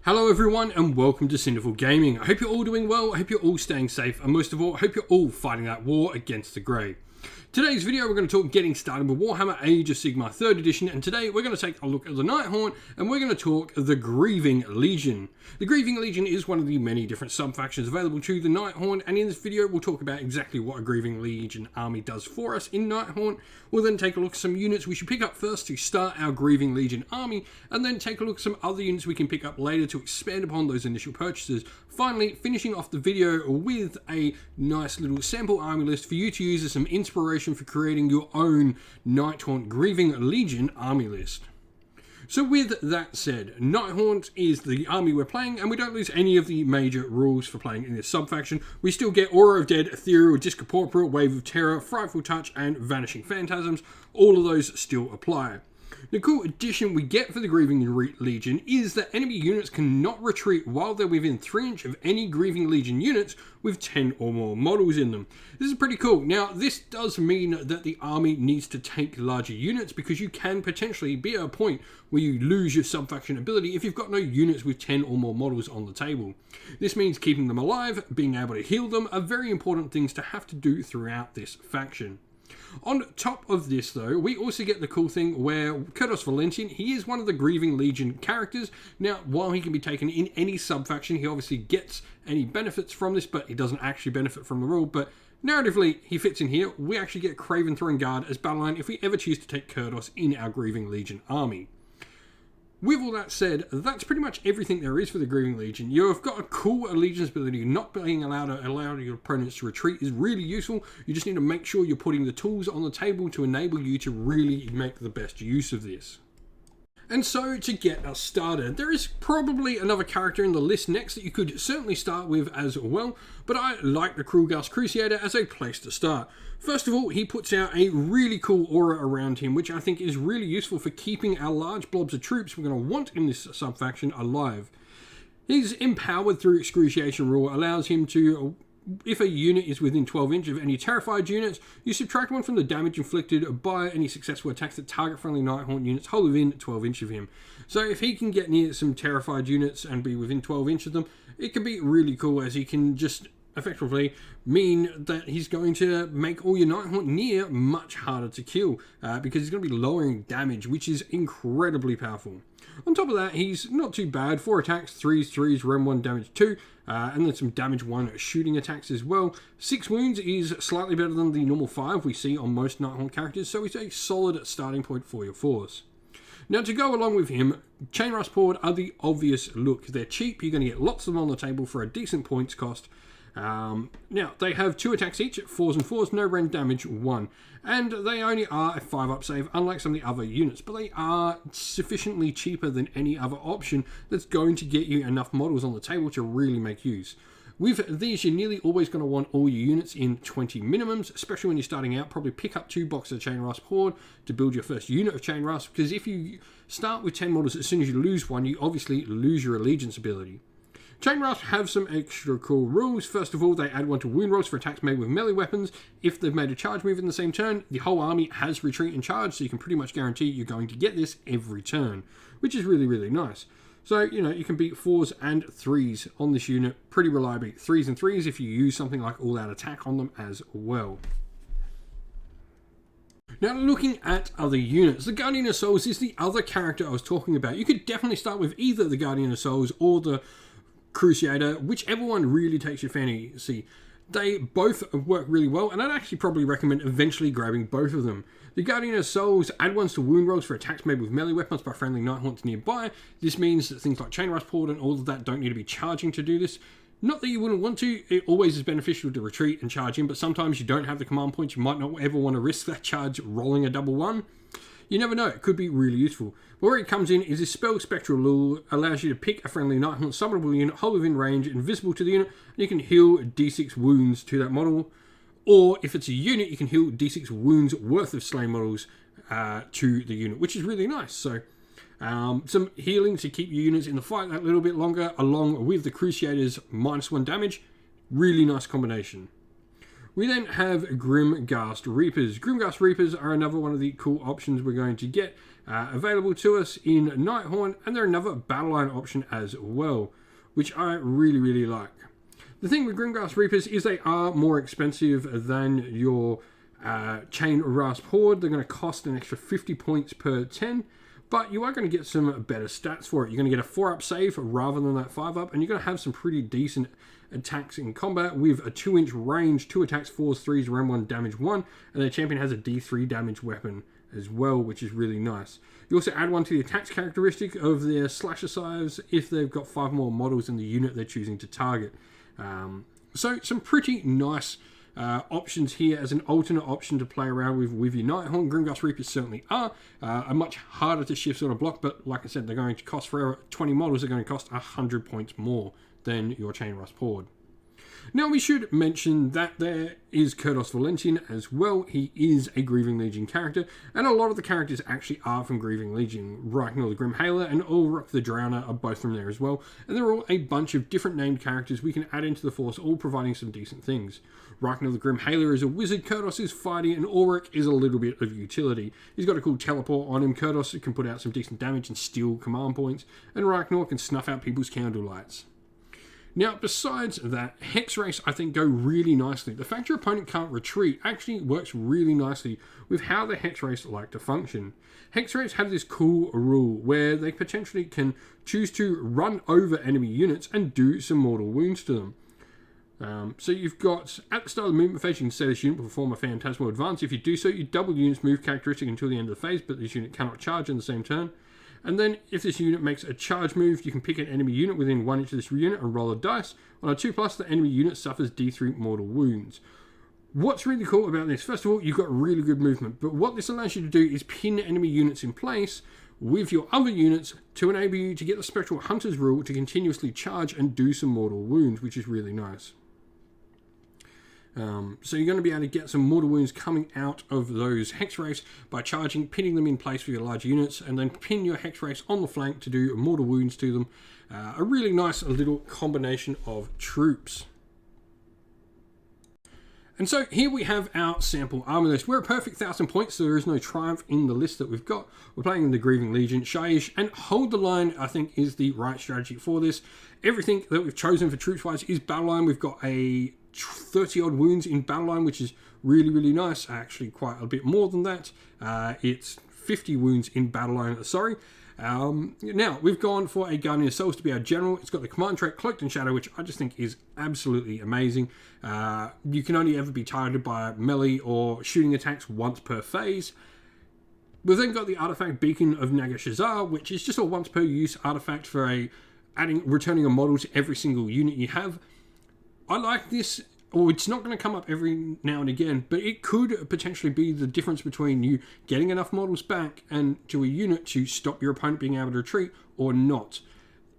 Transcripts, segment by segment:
Hello everyone and welcome to Cinderful Gaming. I hope you're all doing well, I hope you're all staying safe, and most of all, I hope you're all fighting that war against the grey. Today's video we're going to talk getting started with Warhammer Age of Sigmar 3rd edition, and today we're going to take a look at the Nighthaunt and we're going to talk the Grieving Legion. The Grieving Legion is one of the many different sub-factions available to the Nighthaunt, and in this video we'll talk about exactly what a Grieving Legion army does for us in Nighthaunt. We'll then take a look at some units we should pick up first to start our Grieving Legion army, and then take a look at some other units we can pick up later to expand upon those initial purchases. Finally, finishing off the video with a nice little sample army list for you to use as some inspiration for creating your own Nighthaunt Grieving Legion army list. So with that said, Nighthaunt is the army we're playing, and we don't lose any of the major rules for playing in this sub-faction. We still get Aura of Dead, Ethereal, Discorporeal, Wave of Terror, Frightful Touch, and Vanishing Phantasms. All of those still apply. The cool addition we get for the Grieving Legion is that enemy units cannot retreat while they're within 3 inches of any Grieving Legion units with 10 or more models in them. This is pretty cool. Now, this does mean that the army needs to take larger units, because you can potentially be at a point where you lose your sub-faction ability if you've got no units with 10 or more models on the table. This means keeping them alive, being able to heal them, are very important things to have to do throughout this faction. On top of this, though, we also get the cool thing where Kurtos Valentin, he is one of the Grieving Legion characters. Now, while he can be taken in any sub-faction, he obviously gets any benefits from this, but he doesn't actually benefit from the rule. But narratively, he fits in here. We actually get Craven Throne Guard as battle line if we ever choose to take Kurtos in our Grieving Legion army. With all that said, that's pretty much everything there is for the Grieving Legion. You've got a cool allegiance ability. Not being allowed to allow your opponents to retreat is really useful. You just need to make sure you're putting the tools on the table to enable you to really make the best use of this. And so, to get us started, there is probably another character in the list next that you could certainly start with as well, but I like the Ghast Crusader as a place to start. First of all, he puts out a really cool aura around him, which I think is really useful for keeping our large blobs of troops we're going to want in this sub-faction alive. His empowered through excruciation rule allows him to, if a unit is within 12 inches of any terrified units, you subtract 1 from the damage inflicted by any successful attacks that target friendly Nighthaunt units wholly within 12 inches of him. So if he can get near some terrified units and be within 12 inches of them, it can be really cool, as he can just effectively mean that he's going to make all your Nighthaunt near much harder to kill, because he's going to be lowering damage, which is incredibly powerful. On top of that, he's not too bad. 4 attacks, 3s, rem 1, damage 2, and then some damage 1 shooting attacks as well. 6 wounds is slightly better than the normal 5 we see on most Nighthaunt characters, so he's a solid starting point for your force. Now, to go along with him, Chain Rust Port are the obvious look. They're cheap, you're going to get lots of them on the table for a decent points cost. Now, they have 2 attacks each, 4s and 4s, no rend damage 1, and they only are a 5-up save, unlike some of the other units, but they are sufficiently cheaper than any other option that's going to get you enough models on the table to really make use. With these, you're nearly always going to want all your units in 20 minimums, especially when you're starting out. Probably pick up 2 boxes of Chain Rust Horde to build your first unit of Chain Rust, because if you start with 10 models, as soon as you lose one, you obviously lose your allegiance ability. Chain Rust have some extra cool rules. First of all, they add 1 to wound rolls for attacks made with melee weapons. If they've made a charge move in the same turn, the whole army has retreat and charge, so you can pretty much guarantee you're going to get this every turn, which is really, really nice. So, you can beat 4s and 3s on this unit pretty reliably. 3s and 3s if you use something like all-out attack on them as well. Now, looking at other units, the Guardian of Souls is the other character I was talking about. You could definitely start with either the Guardian of Souls or the Crusader, whichever one really takes your fancy. They both work really well, and I'd actually probably recommend eventually grabbing both of them. The Guardian of Souls add 1s to wound rolls for attacks made with melee weapons by friendly Nighthaunts nearby. This means that things like Chain Rust Port and all of that don't need to be charging to do this. Not that you wouldn't want to, it always is beneficial to retreat and charge in, but sometimes you don't have the command points, you might not ever want to risk that charge rolling a double 1. You never know, it could be really useful. Where it comes in is this Spell Spectral Lure, allows you to pick a friendly Nighthaunt summonable unit, hold within range, invisible to the unit, and you can heal d6 wounds to that model. Or if it's a unit, you can heal d6 wounds worth of slain models to the unit, which is really nice. So some healing to keep your units in the fight that little bit longer, along with the Crusader's -1 damage. Really nice combination. We then have Ghast Reapers. Ghast Reapers are another one of the cool options we're going to get available to us in Nighthaunt, and they're another battle line option as well, which I really, really like. The thing with Ghast Reapers is they are more expensive than your Chain Rasp Horde. They're going to cost an extra 50 points per 10, but you are going to get some better stats for it. You're going to get a 4-up save rather than that 5-up, and you're going to have some pretty decent attacks in combat with a 2-inch range, 2 attacks, 4s, 3s, round 1, damage 1, and their champion has a D3 damage weapon as well, which is really nice. You also add one to the attacks characteristic of their slasher scythes if they've got 5 more models in the unit they're choosing to target. So some pretty nice options here as an alternate option to play around with your Nighthaunt. Ghast Reapers certainly are much harder to shift sort of block, but like I said, they're going to cost for 20 models, they're going to cost 100 points more than your Chain Rasp Horde. Now we should mention that there is Kurtos Valentin as well. He is a Grieving Legion character, and a lot of the characters actually are from Grieving Legion. Reichner the Grim Hailer and Ulrich the Drowner are both from there as well, and they're all a bunch of different named characters we can add into the force, all providing some decent things. Reichner the Grim Hailer is a wizard, Kurtos is fighting, and Ulrich is a little bit of utility. He's got a cool teleport on him. Kurtos can put out some decent damage and steal command points, and Reichner can snuff out people's candle lights. Now, besides that, Hex Race, I think, go really nicely. The fact your opponent can't retreat actually works really nicely with how the Hex Race like to function. Hex Race have this cool rule where they potentially can choose to run over enemy units and do some mortal wounds to them. So you've got, at the start of the movement phase, you can say this unit will perform a phantasmal advance. If you do so, you double the unit's move characteristic until the end of the phase, but this unit cannot charge in the same turn. And then, if this unit makes a charge move, you can pick an enemy unit within 1 inch of this unit and roll a dice. On a 2+, the enemy unit suffers D3 mortal wounds. What's really cool about this, first of all, you've got really good movement, but what this allows you to do is pin enemy units in place with your other units to enable you to get the Spectral Hunter's rule to continuously charge and do some mortal wounds, which is really nice. So you're going to be able to get some mortal wounds coming out of those Hex Race by charging, pinning them in place with your large units, and then pin your Hex Race on the flank to do mortal wounds to them. A really nice little combination of troops. And so here we have our sample army list. We're a perfect 1,000 points, so there is no triumph in the list that we've got. We're playing in the Grieving Legion, Shyish, and Hold the Line, I think, is the right strategy for this. Everything that we've chosen for troops-wise is battle line. We've got a 30-odd wounds in battle line, which is really, really nice. Actually, quite a bit more than that. It's 50 wounds in battle line, sorry. Now, we've gone for a Guardian of Souls to be our general. It's got the command trait Cloaked in Shadow, which I just think is absolutely amazing. You can only ever be targeted by melee or shooting attacks once per phase. We've then got the artifact Beacon of Nagashiza, which is just a once per use artifact for returning a model to every single unit you have. I like this. Or it's not going to come up every now and again, but it could potentially be the difference between you getting enough models back and to a unit to stop your opponent being able to retreat or not.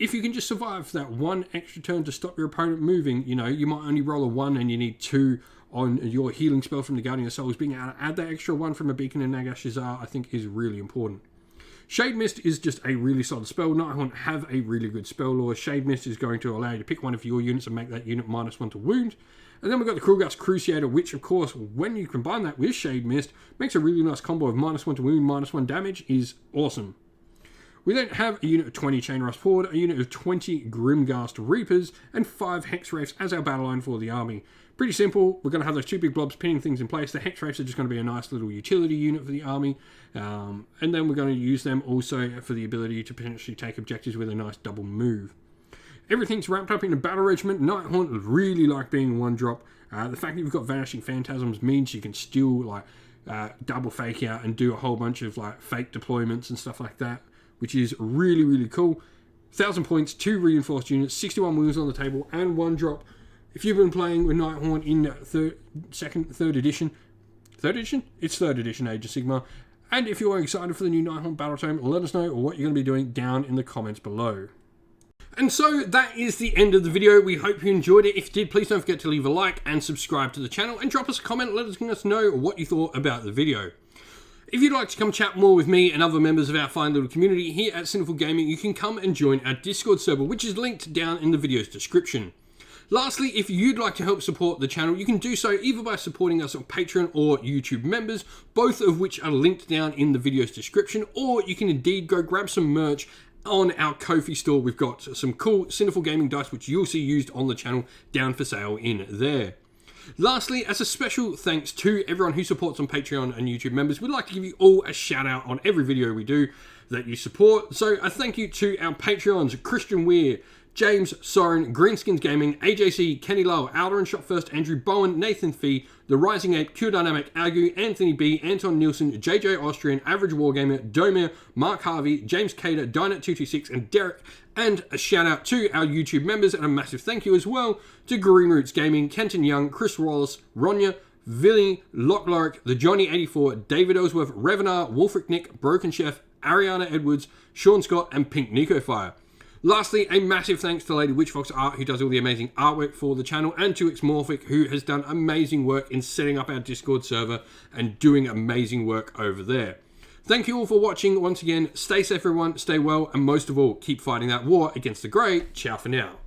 If you can just survive that one extra turn to stop your opponent moving, you know, you might only roll a 1 and you need 2 on your healing spell from the Guardian of Souls. Being able to add that extra 1 from a Beacon and Nagashiza, I think, is really important. Shade Mist is just a really solid spell. Nighthaunt have a really good spell lore. Shade Mist is going to allow you to pick one of your units and make that unit -1 to wound. And then we've got the Kurtos Crusader, which, of course, when you combine that with Shade Mist, makes a really nice combo of -1 to wound, -1 damage, is awesome. We then have a unit of 20 Chain Rasp Horde, a unit of 20 Ghast Reapers, and 5 Hex Wraiths as our battle line for the army. Pretty simple. We're going to have those 2 big blobs pinning things in place. The Hex Wraiths are just going to be a nice little utility unit for the army. And then we're going to use them also for the ability to potentially take objectives with a nice double move. Everything's wrapped up in a battle regiment. Nighthaunt really like being 1-drop. The fact that you've got Vanishing Phantasms means you can still double fake out and do a whole bunch of fake deployments and stuff like that, which is really, really cool. 1,000 points, 2 reinforced units, 61 wounds on the table, and 1-drop. If you've been playing with Nighthaunt in third edition? It's third edition Age of Sigmar. And if you're excited for the new Nighthaunt Battle Tome, let us know what you're going to be doing down in the comments below. And so that is the end of the video. We hope you enjoyed it. If you did, please don't forget to leave a like and subscribe to the channel and drop us a comment. Let us know what you thought about the video. If you'd like to come chat more with me and other members of our fine little community here at Sinful Gaming, you can come and join our Discord server, which is linked down in the video's description. Lastly, if you'd like to help support the channel, you can do so either by supporting us on Patreon or YouTube members, both of which are linked down in the video's description, or you can indeed go grab some merch on our Ko-fi store. We've got some cool Sinful Gaming dice, which you'll see used on the channel, down for sale in there. Lastly, as a special thanks to everyone who supports on Patreon and YouTube members, we'd like to give you all a shout out on every video we do that you support. So a thank you to our Patreons, Christian Weir, James, Soren, Greenskins Gaming, AJC, Kenny Lowe, Alderin Shot First, Andrew Bowen, Nathan Fee, The Rising Ape, Q Dynamic, Agu, Anthony B, Anton Nielsen, JJ Austrian, Average Wargamer, Domir, Mark Harvey, James Cater, Dynet226, and Derek. And a shout out to our YouTube members, and a massive thank you as well to Green Roots Gaming, Kenton Young, Chris Wallace, Ronya, Villy, Lockloric, The Johnny84, David Ellsworth, Revenar, Wolfric Nick, Broken Chef, Ariana Edwards, Sean Scott, and Pink Nico Fire. Lastly, a massive thanks to Lady Witchfox Art, who does all the amazing artwork for the channel, and to Xmorphic, who has done amazing work in setting up our Discord server and doing amazing work over there. Thank you all for watching once again. Stay safe, everyone. Stay well, and most of all, keep fighting that war against the Grey. Ciao for now.